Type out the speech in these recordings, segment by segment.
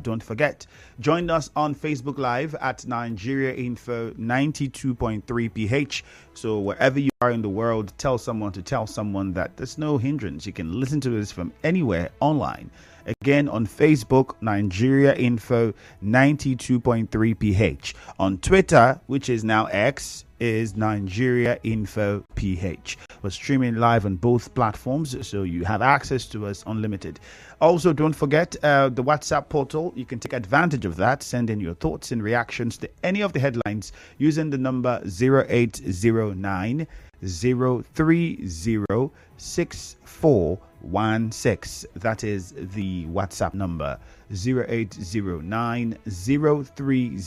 don't forget, join us on Facebook Live at Nigeria Info 92.3 PH. So wherever you are in the world, tell someone to tell someone that there's no hindrance. You can listen to this from anywhere online. Again, on Facebook, Nigeria Info 92.3 PH. On Twitter, which is now X, is Nigeria Info PH. We're streaming live on both platforms, so you have access to us unlimited. Also, don't forget the WhatsApp portal. You can take advantage of that. Send in your thoughts and reactions to any of the headlines using the number 0809 030 6416. That is the WhatsApp number, 0809 030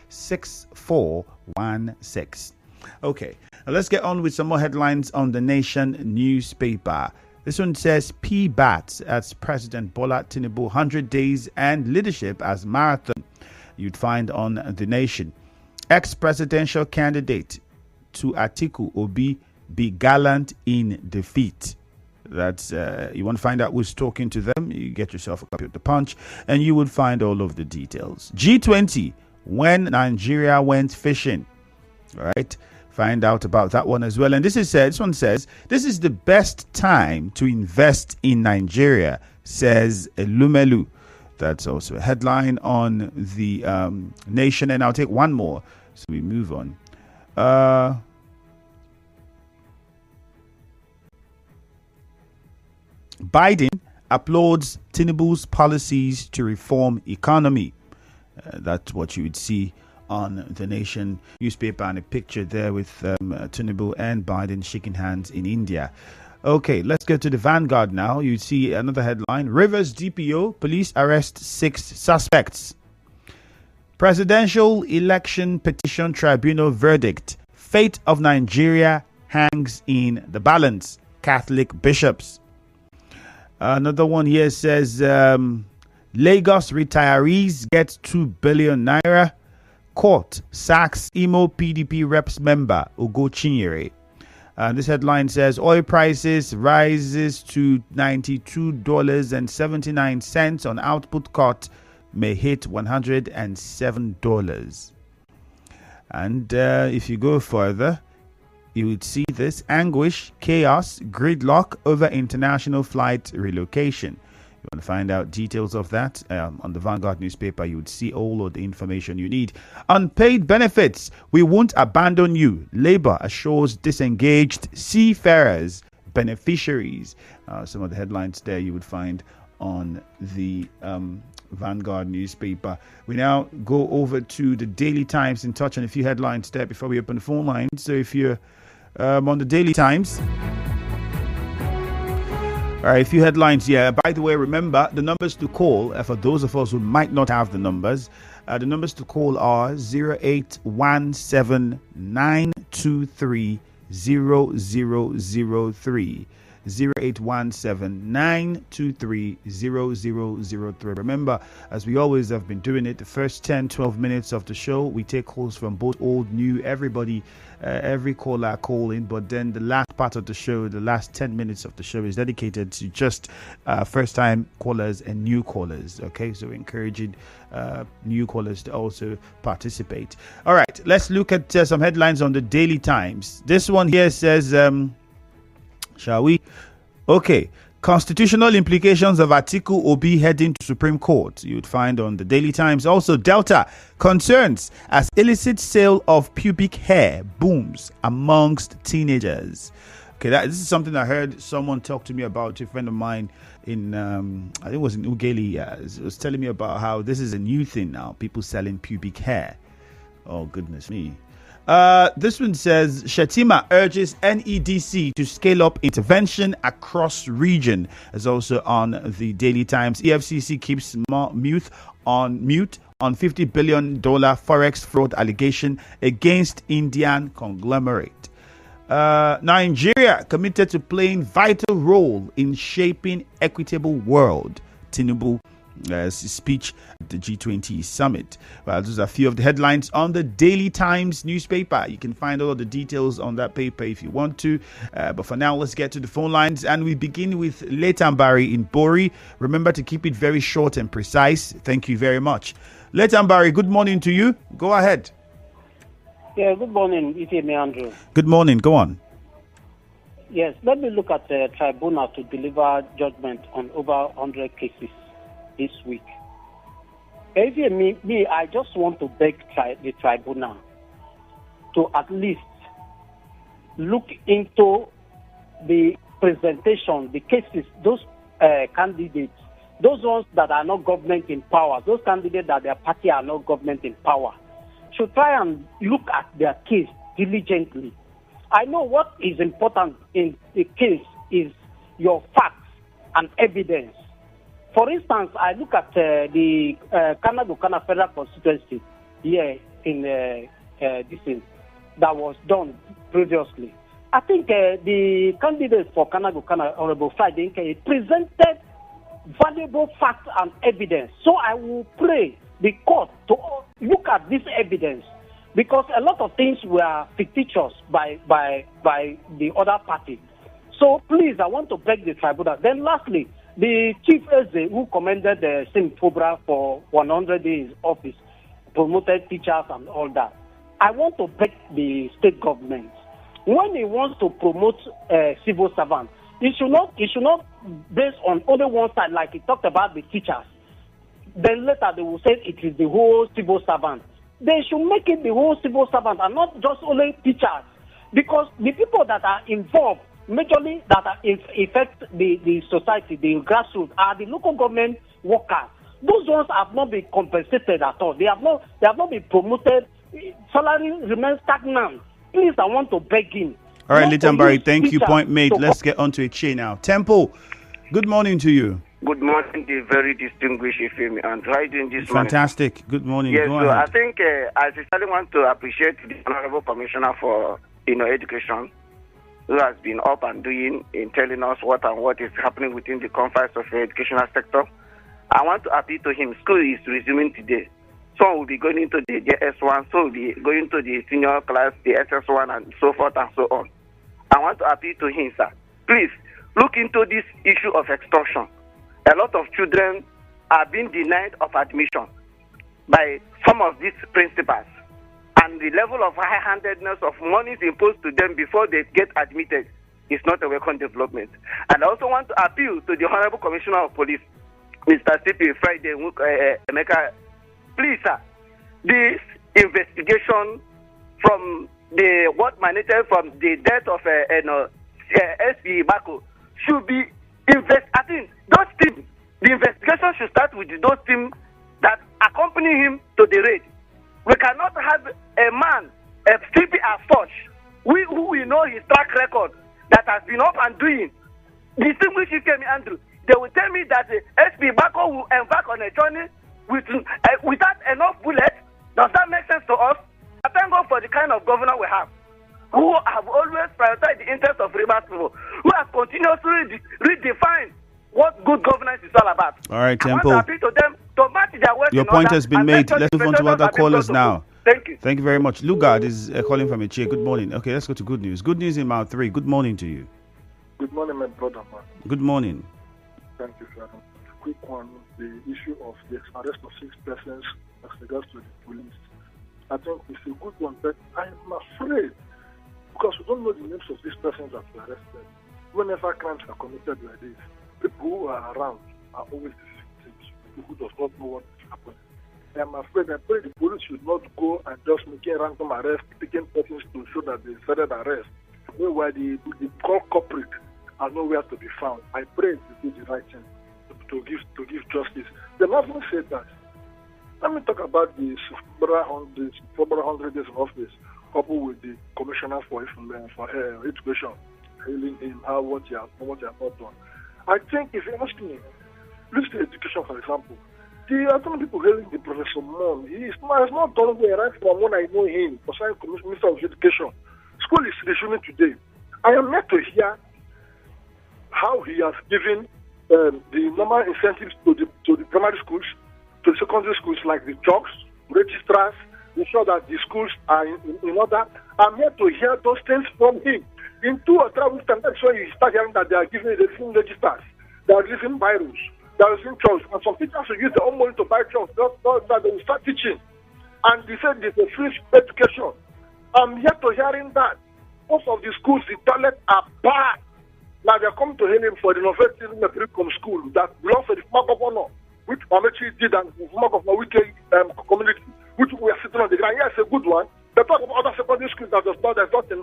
6416. Okay, now let's get on with some more headlines on the Nation newspaper. This one says PBAT as President Bola Tinubu 100 days and leadership as marathon. You'd find on the Nation. Ex-presidential candidate to Atiku Obi be gallant in defeat. That's you want to find out who's talking to them, you get yourself a copy of the Punch and you would find all of the details. G20, when Nigeria went fishing. All right, find out about that one as well. And this one says this is the best time to invest in Nigeria, says Lumelu. That's also a headline on the Nation. And I'll take one more so we move on. Biden applauds Tinubu's policies to reform economy. That's what you would see on the Nation newspaper, and a picture there with Tinubu and Biden shaking hands in India. Okay, let's go to the Vanguard now. You see another headline. Rivers DPO, police arrest 6 suspects. Presidential Election Petition Tribunal verdict. Fate of Nigeria hangs in the balance. Catholic bishops. Another one here says Lagos retirees get 2 billion naira. Court sacks Imo PDP reps member Ugo Chinyere. This headline says oil prices rises to $92.79 on output cut, may hit $107. And if you go further, you would see this anguish, chaos, gridlock over international flight relocation. You want to find out details of that on the Vanguard newspaper. You would see all of the information you need. Unpaid benefits. We won't abandon you. Labour assures disengaged seafarers beneficiaries. Some of the headlines there you would find on the Vanguard newspaper. We now go over to the Daily Times and touch on a few headlines there before we open the phone lines. So if you're on the Daily Times. All right, a few headlines here. By the way, remember the numbers to call for those of us who might not have the numbers. The numbers to call are 0817-923-0003. 0817-923-0003. Remember, as we always have been doing it, the first 10-12 minutes of the show we take calls from both old, new, everybody, every caller call in, but then the last part of the show, the last 10 minutes of the show is dedicated to just first time callers and new callers. Okay, so we're encouraging new callers to also participate. All right, let's look at some headlines on the Daily Times. This one here says shall we? Okay. Constitutional implications of Atiku Obi heading to Supreme Court. You would find on the Daily Times. Also, Delta concerns as illicit sale of pubic hair booms amongst teenagers. Okay, this is something I heard someone talk to me about. A friend of mine in, I think it was in Ughelli, was telling me about how this is a new thing now. People selling pubic hair. Oh, goodness me. This one says Shettima urges NEDC to scale up intervention across region. Is also on the Daily Times. EFCC keeps mute on $50 billion forex fraud allegation against Indian conglomerate. Nigeria committed to playing vital role in shaping equitable world. Tinubu speech at the G20 summit. Well, those are a few of the headlines on the Daily Times newspaper. You can find all of the details on that paper if you want to. But for now, let's get to the phone lines. And we begin with Letambari in Bori. Remember to keep it very short and precise. Thank you very much. Letambari, good morning to you. Go ahead. Yeah, good morning, Ifeanyi Andrew. Good morning. Go on. Yes, let me look at the tribunal to deliver judgment on over 100 cases this week. Me, I just want to beg the tribunal to at least look into the presentation, the cases, those candidates, those ones that are not government in power, those candidates that their party are not government in power, should try and look at their case diligently. I know what is important in the case is your facts and evidence. For instance, I look at the Kanagokana Federal Constituency here in this thing that was done previously. I think the candidate for Kanagokana, Honorable Friday, presented valuable facts and evidence. So I will pray the court to look at this evidence, because a lot of things were fictitious by the other party. So please, I want to beg the tribunal. Then lastly, the Chief Eze, who commended the Sim Fobra for 100 days office, promoted teachers and all that. I want to beg the state government, when he wants to promote civil servants, it should not based on only one side, like he talked about the teachers. Then later they will say it is the whole civil servant. They should make it the whole civil servant and not just only teachers, because the people that are involved, majorly that affect the society, the grassroots, are the local government workers. Those ones have not been compensated at all. They have not been promoted. Salary remains stagnant. Please, I want to beg him. All right, Letambari, thank you. Point made. Let's get on to a chain now. Temple, good morning to you. Good morning, the very distinguished Ifeanyi, and how are you doing this morning? Fantastic. Good morning. Yes, Go so ahead. I think I sincerely want to appreciate the Honorable Commissioner for Education, who has been up and doing in telling us what is happening within the confines of the educational sector. I want to appeal to him. School is resuming today. Some will be going into the JS1, some will be going to the senior class, the SS1, and so forth and so on. I want to appeal to him, sir. Please, look into this issue of extortion. A lot of children are being denied of admission by some of these principals, and the level of high-handedness of monies imposed to them before they get admitted is not a welcome development. And I also want to appeal to the Honorable Commissioner of Police, Mr. C.P. Friday Emeka. Please, sir, this investigation from what managed from the death of SP Bako should be I think those teams, the investigation should start with those teams that accompany him to the raid. We cannot have a man, a CP as such, who we know his track record, that has been up and doing. Distinguished Ifeanyi Andrew, they will tell me that SP Bako will embark on a journey without enough bullets. Does that make sense to us? I thank God for the kind of governor we have, who have always prioritized the interests of Rivers people, who have continuously redefined what good governance is all about. All right, Temple. I want to appeal to them to match their work. Your point has been made. Let's move on to other callers now. Thank you. Thank you very much. Lugard is calling from a chair. Good morning. Okay, let's go to good news. Good news in Mount 3. Good morning to you. Good morning, my brother, man. Good morning. Thank you, sir. Quick one, the issue of the arrest of 6 persons as regards to the police. I think it's a good one, but I'm afraid, because we don't know the names of these persons that were arrested. Whenever crimes are committed like this, people who are around are always the victims, people who does not know what is happening. I'm afraid, I pray the police should not go and just make a random arrest, taking persons to show that they started arrest, where the culprit are nowhere to be found. I pray to do the right thing, to give justice. Then having said that, let me talk about the February 100 days of office, coupled with the Commissioner for Education, hailing him what he has not done. I think if you ask me, listen to education, for example, the other people hailing the Professor Mon, he has not done well right from when I know him, concerning Minister of Education. School is resuming today. I am yet to hear how he has given the normal incentives to the primary schools, to the secondary schools, like the chalks, registrars, ensure that the schools are in order. I'm here to hear those things from him. In 2 or 3 weeks' time, that's when you start hearing that they are giving registers, they are releasing virus, they are releasing chalks, and some teachers will use their own money to buy chalks. That they will start teaching. And they said it's a free education. I'm yet to hearing that. Most of the schools, the toilets are bad. Now they are coming to hear him for the innovative Metricom school that belongs to the former governor, which Amechi did, and the former governor Wike community, which we are sitting on the ground. Yes, a good one. They talk about other secondary schools that there's not in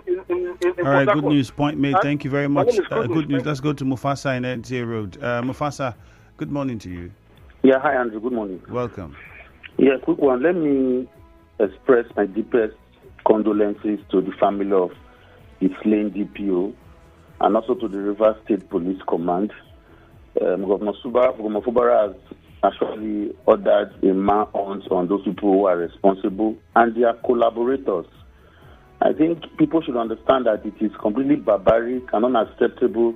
All right, good news. Point made. Thank you very much. Good news. Let's go to Mufasa in NTA Road. Mufasa, good morning to you. Yeah, hi Andrew. Good morning. Welcome. Yeah, quick one. Let me express my deepest condolences to the family of the slain DPO and also to the Rivers State Police Command. Governor Fubara has actually ordered a manhunt on those people who are responsible and their collaborators. I think people should understand that it is completely barbaric and unacceptable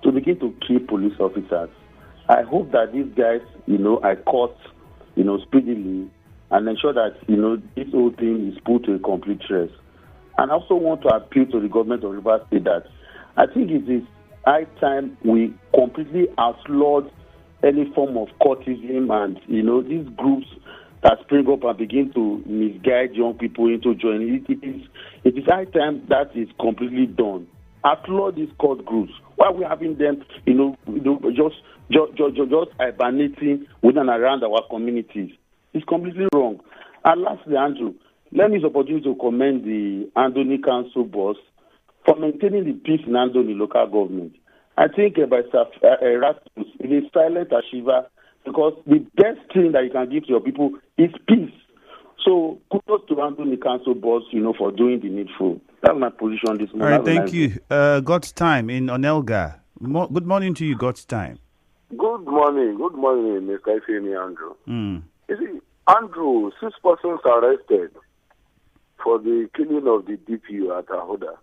to begin to kill police officers. I hope that these guys, are caught, speedily and ensure that, this whole thing is put to a complete rest. And I also want to appeal to the government of Rivers State that I think it is high time we completely outlawed any form of cultism and, these groups that spring up and begin to misguide young people into joining. It is high time that is completely done. Outlaw these cult groups. Why are we having them, just hibernating within and around our communities? It's completely wrong. And lastly, Andrew, let me use the opportunity to commend the Andoni Council boss for maintaining the peace in Andoni local government. I think by Erasmus is a silent achiever because the best thing that you can give to your people is peace. So kudos to Andoni Council boss, for doing the needful. That's my position this morning. All right, thank you. God's Time in Onelga. Good morning to you, God's Time. Good morning, Mr. Ifeanyi Andrew. You see, Andrew, 6 persons arrested for the killing of the DPO at Ahoda.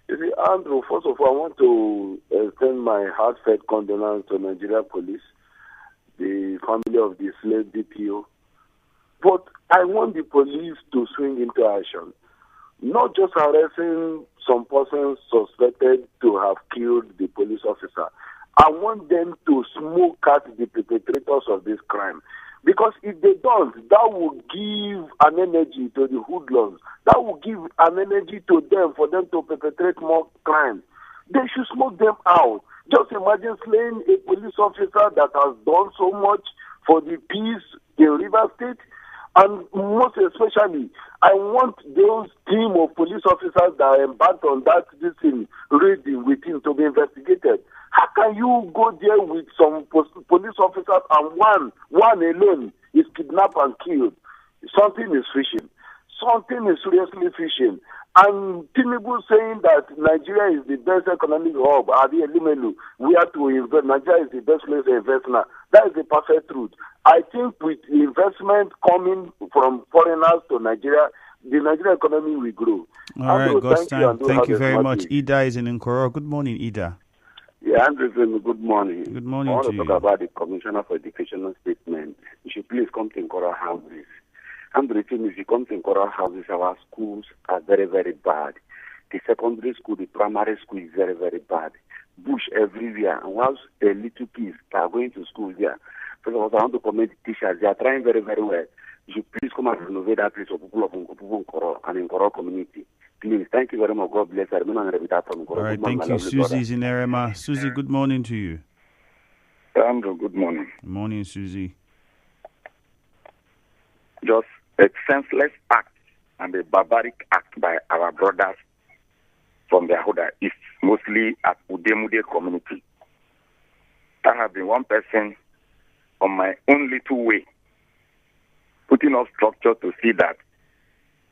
You see, Andrew, first of all, I want to extend my heartfelt condolence to Nigeria Police, the family of the slain DPO. But I want the police to swing into action, not just arresting some persons suspected to have killed the police officer. I want them to smoke out the perpetrators of this crime. Because if they don't, that will give an energy to the hoodlums. That will give an energy to them for them to perpetrate more crime. They should smoke them out. Just imagine slaying a police officer that has done so much for the peace in Rivers State. And most especially, I want those team of police officers that are embarked on that raiding with him to be investigated. How can you go there with some police officers and one alone is kidnapped and killed? Something is fishing. Something is seriously fishing. And Tinubu saying that Nigeria is the best economic hub, Adi Elimelu, we have to invest. Nigeria is the best place to invest now. That is the perfect truth. I think with investment coming from foreigners to Nigeria, the Nigerian economy will grow. All right, God's Time. Thank you very much. Ida is in Nkoro. Good morning, Ida. Yeah, Andrew, good morning. Good morning I want to to you. talk about the Commissioner for Educational Statement. You should please come to Nkoro houses. Andrew, if you come to Nkoro houses, our schools are very, very bad. The secondary school, the primary school is very, very bad. Bush everywhere. And whilst the little kids are going to school there, first of all, I want to commend the teachers. They are trying very, very well. You should please come and renovate that place for people of Nkoro and Nkoro community. Please, thank you very much. God bless. All right, thank you. Susie is in Erema. Susie, good morning to you. Andrew, good morning. Good morning, Susie. Just a senseless act and a barbaric act by our brothers from the Ahoda East, mostly at Udemude community. I have been one person on my own little way, putting up structure to see that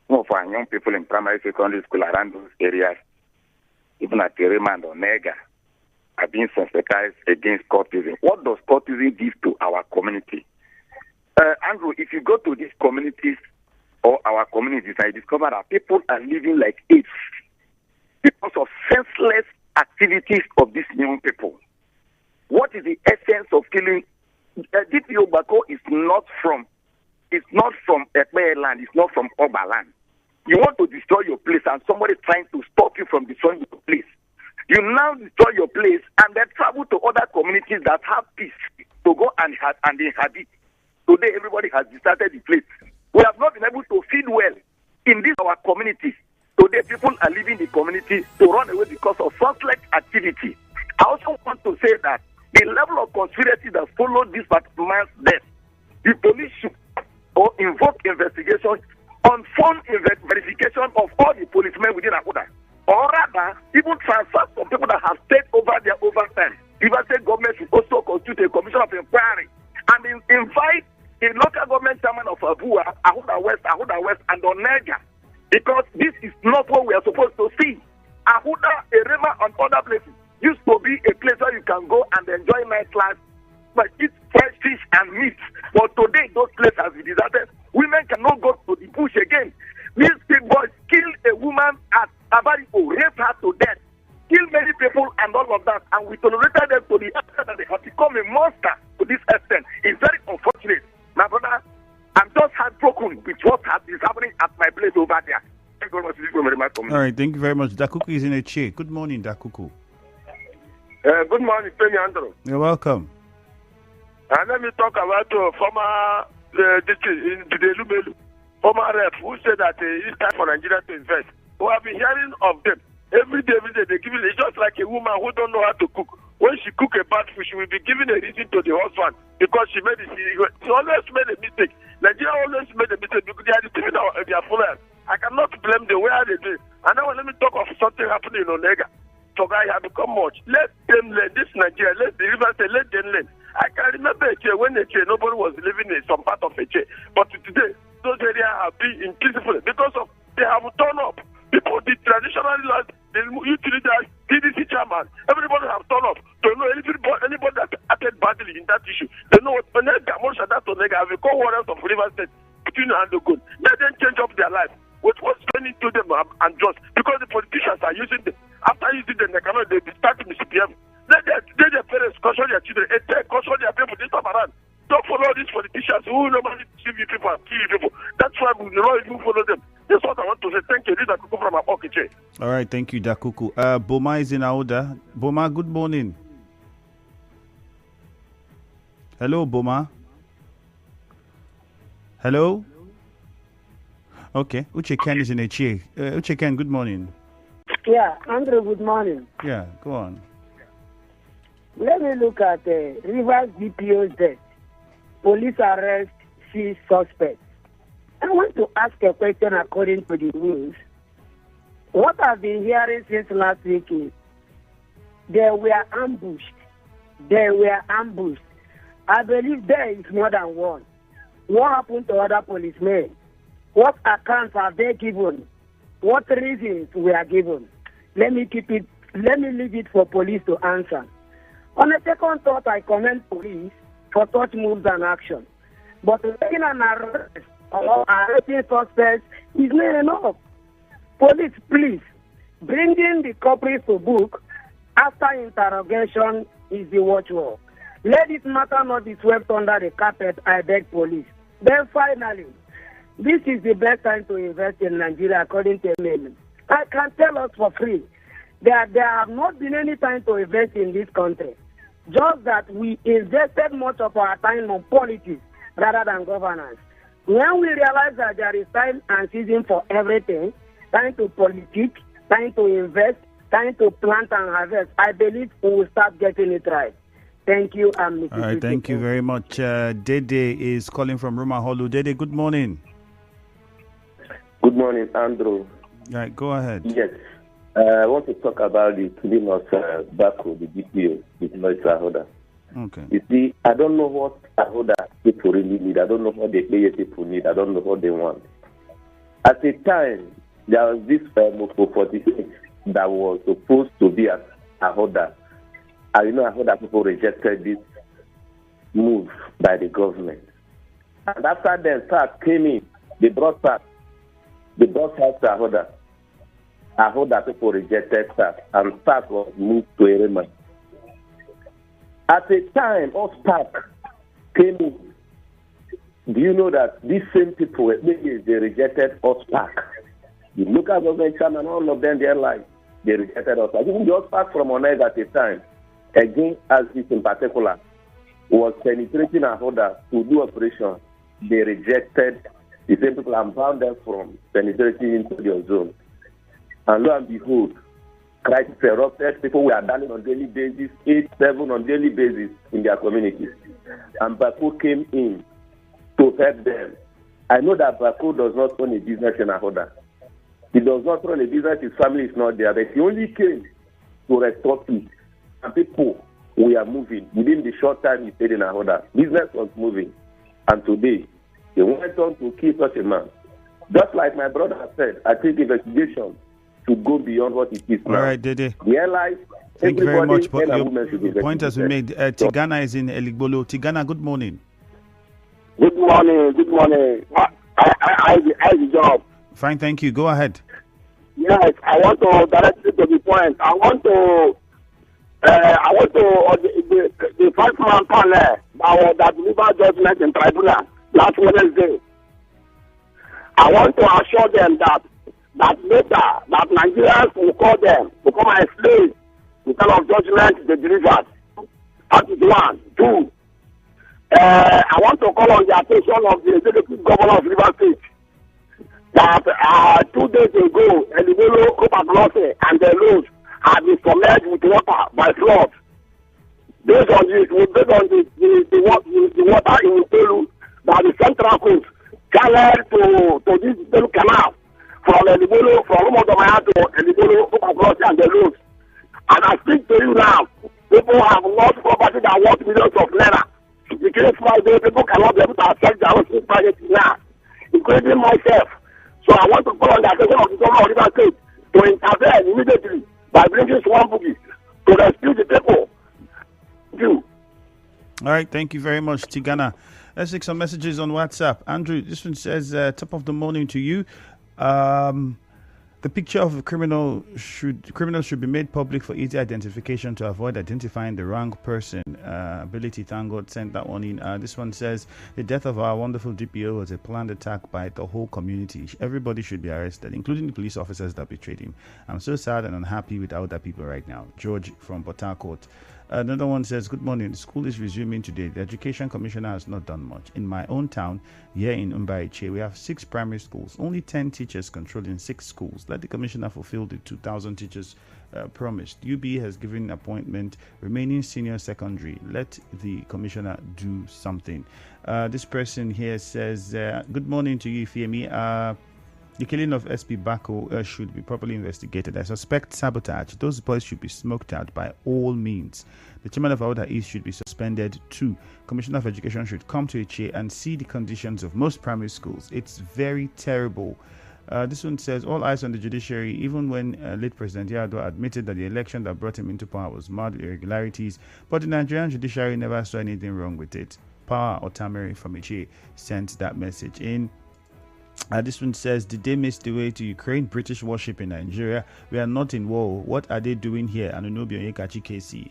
some of our young people in primary, secondary school around those areas, even at Terema and Onega, are being sensitized against cultism. What does cultism give to our community? Andrew, if you go to these communities or our communities, I discover that people are living like apes because of senseless activities of these young people. What is the essence of killing? DPO Bako is not from Ekpe land. It's not from Oba land. You want to destroy your place, and somebody is trying to stop you from destroying your place. You now destroy your place and then travel to other communities that have peace to go and inhabit. Today, everybody has deserted the place. We have not been able to feed well in this our community. Today, people are leaving the community to run away because of suspect activity. I also want to say that the level of conspiracy that followed this man's death, the police should invoke investigation on phone verification of all the policemen within Ahoda. Or rather, even transfer some people that have stayed over their overtime. Even state government should also constitute a commission of inquiry and invite the local government chairman of Abua, Ahoda West, and Onega. Because this is not what we are supposed to see. Ahoda, Erema, and other places used to be a place where you can go and enjoy nightlife, but eat fresh fish and meat. But today, those places have been deserted. Women cannot go to the bush again. These big boys killed a woman at Abaripo, raped her to death, killed many people and all of that, and we tolerated them to the extent that they have become a monster to this extent. It's very unfortunate. My brother, I'm just heartbroken with what is happening at my place over there. Thank you very much. All right, thank you very much. Dakuku is in a chair. Good morning, Dakuku. Good morning, Penny Andrew. You're welcome. And let me talk about former former rep who said that it's time for Nigeria to invest. We have been hearing of them every day they give it. It's just like a woman who don't know how to cook. When she cook a bad food, she will be giving a reason to the husband because she always made a mistake. Nigeria always made a mistake because they are deceiving their followers. I cannot blame them where they do. And now let me talk of something happening in Onega. So guys have become much. Let them learn. This Nigeria, let the river say, let them learn. I can remember a chair when nobody was living in some part of a chair. But today, those areas have been peaceful because of they have turned up. People, the traditional laws, the utility leaders, PDC chairman, everybody have turned up to know anybody that acted badly in that issue. They know what Onega, Moshadat Onega, have become warriors of River State between and the good. Let them change up their life. What's happening to them and just because the politicians are using them. After using them, they cannot start to misbehave. Let their parents caution their children, caution their people this time around. Don't follow these politicians who normally deceive you people and kill you people. That's why we don't even follow them. That's what I want to say. Thank you. This is Dakuku from my pocket. All right, thank you, Dakuku. Boma is in Ahoda. Boma, good morning. Hello, Boma. Hello? Okay, Uche Ken is in a chair. Uche Ken, good morning. Yeah, Andrew, good morning. Yeah, go on. Let me look at Rivers DPO's death. Police arrest 6 suspects. I want to ask a question according to the news. What I've been hearing since last week is they were ambushed. I believe there is more than one. What happened to other policemen? What accounts have they given? What reasons were given? Let me leave it for police to answer. On a second thought, I commend police for such moves and action. But making an arrest or arresting suspects is not enough. Police, please, bringing the culprits to book after interrogation is the watchword. Let this matter not be swept under the carpet, I beg police. Then finally, this is the best time to invest in Nigeria according to amendment. I can tell us for free that there have not been any time to invest in this country. Just that we invested much of our time on politics rather than governance. When we realize that there is time and season for everything, time to politic, time to invest, time to plant and harvest, I believe we will start getting it right. Thank you. All right, thank you very much. Dede is calling from Rumaholu. Dede, good morning. Good morning, Andrew. All right, go ahead. Yes. I want to talk about the killing of Bako, the DPO, with Noise Ahoda. Okay. You see, I don't know what Ahoda people really need. I don't know what the player people need. I don't know what they want. At the time, there was this Mofo 46 that was supposed to be at Ahoda. And Ahoda people rejected this move by the government. And after then, SARS came in. They brought SARS. They brought SARS to Ahoda. Ahoda people rejected SARS. And SARS was moved to Erema. At a time, OSPAC came in. Do you know that these same people, they rejected OSPAC? The local government chairman, all of them, their life, they rejected OSPAC. Even the OSPAC from Oneg at a time, again, as this in particular, was penetrating Ahoda to do operation. They rejected the same people and bound them from penetrating into their zone. And lo and behold, crisis erupted. People were dying on daily basis, 8, 7 on daily basis in their communities. And Bako came in to help them. I know that Bako does not own a business in Ahoda. He does not run a business, his family is not there. But he only came to restore peace. And people were moving. Within the short time he stayed in Ahoda, business was moving. And today, they went on to kill such a man. Just like my brother said, I think investigation should go beyond what it is now. All right, Dede. The airlines, thank you very much. Your point has been made. Tigana is in Eligbolo. Tigana, good morning. Good morning. Good morning. I the job. Fine, thank you. Go ahead. Yes, I want to direct you to the point. I want to the 5-man panel that delivered judgment in tribunal last Wednesday. I want to assure them that later that Nigerians will call them to come and explain the kind of judgment they delivered. That is one. 2. I want to call on the attention of the executive governor of Rivers State that 2 days ago, Elibolo, Kopaglose, and the roads had been submerged with water by flood. Based on the water in Tolu, that the central coast channeled to this Tolu canal from Elibolo, from Umodomaya to Elibolo, Kopaglose, and the roads. And I speak to you now, people have lost property that worth millions of naira. The case Friday, people cannot be able to access their own project now, including myself. So I want to call on the attention of the government of Rivers State to intervene immediately by bringing one boogie to rescue the people. Thank you. All right, thank you very much, Tigana. Let's take some messages on WhatsApp. Andrew, this one says, top of the morning to you. The picture of a criminals should be made public for easy identification to avoid identifying the wrong person. Ability, thank God, sent that one in. This one says, the death of our wonderful DPO was a planned attack by the whole community. Everybody should be arrested, including the police officers that betrayed him. I'm so sad and unhappy with other people right now. George from Port Harcourt. Another one says, good morning. The school is resuming today. The education commissioner has not done much. In my own town, here in Umbaiche, we have 6 primary schools, only 10 teachers controlling 6 schools. Let the commissioner fulfill the 2,000 teachers promised. UB has given appointment remaining senior secondary. Let the commissioner do something. This person here says, good morning to you, Ifemi. The killing of SP Bako should be properly investigated. I suspect sabotage. Those boys should be smoked out by all means. The chairman of Ahoda East should be suspended too. Commissioner of Education should come to Ichie and see the conditions of most primary schools. It's very terrible. This one says, all eyes on the judiciary, even when late President Yar'Adua admitted that the election that brought him into power was marred with irregularities, but the Nigerian judiciary never saw anything wrong with it. Power Otamere from Ichie sent that message in. This one says, did they miss the way to Ukraine? British warship in Nigeria. We are not in war. What are they doing here? Anunobi Onyekachi KC.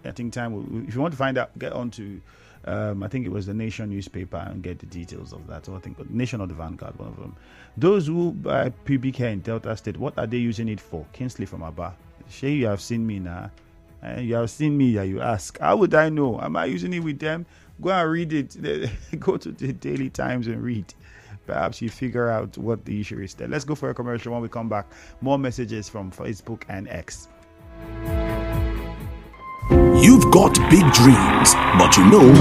I think time, if you want to find out, get on to, I think it was the Nation newspaper and get the details of that. So I think Nation or the Vanguard, one of them. Those who buy PBK in Delta State, what are they using it for? Kingsley from Aba. Shay, you have seen me now. You have seen me, you ask. How would I know? Am I using it with them? Go and read it. Go to the Daily Times and read. Perhaps you figure out what the issue is there. Let's go for a commercial. When we come back, more messages from Facebook and X. You've got big dreams, but you know